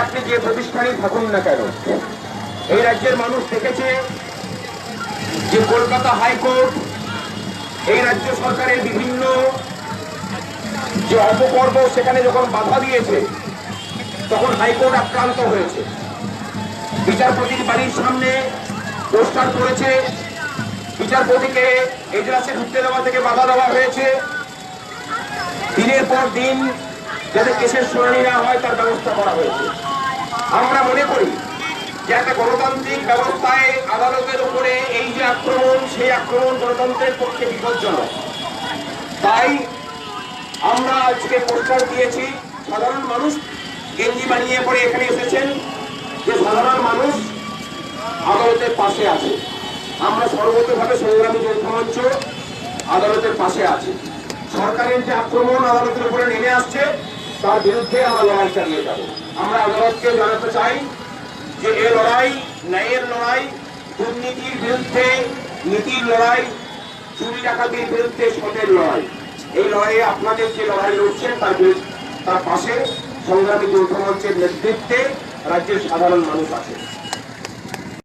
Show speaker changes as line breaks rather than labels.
আপনি যে প্রতিষ্ঠানেই থাকুন না কেন, এই রাজ্যের মানুষ দেখেছে যে কলকাতা হাইকোর্ট এই রাজ্য সরকারের বিভিন্ন যে অপকর্ম সেখানে যখন বাধা দিয়েছে তখন হাইকোর্ট আক্রান্ত হয়েছে। বিচারপতির বাড়ির সামনে পোস্টার করেছে, বিচারপতিকে এজলাসে ঢুকতে দেওয়া থেকে বাধা দেওয়া হয়েছে। দিনের পর দিন যাতে কেসের শুনানি না হয় তার ব্যবস্থা করা হয়েছে। আমরা মনে করি যে একটা গণতান্ত্রিক ব্যবস্থায় আদালতের উপরে এই যে আক্রমণ, সেই আক্রমণ গণতন্ত্রের পক্ষে বিপজ্জনক। তাই আমরা আজকে পোস্টার দিয়েছি। সাধারণ মানুষ গেঞ্জি বানিয়ে পরে এখানে এসেছেন যে সাধারণ মানুষ আদালতের পাশে আছে। আমরা সর্বতভাবে সংগ্রামী যৌথ মঞ্চ আদালতের পাশে আছি। সরকারের যে আক্রমণ আদালতের উপরে নেমে আসছে তার বিরুদ্ধে আমরা লড়াই চালিয়ে যাব। আমরা আদালতকে জানাতে চাই যে এই লড়াই ন্যায়ের লড়াই, দুর্নীতির বিরুদ্ধে নীতির লড়াই, চুরি ডাকাতির বিরুদ্ধে সতের লড়াই। এই লড়াইয়ে আপনাদের যে লড়াই লড়ছেন তার পাশে সংগ্রামী যৌথ মঞ্চের নেতৃত্বে রাজ্যের সাধারণ মানুষ আছে।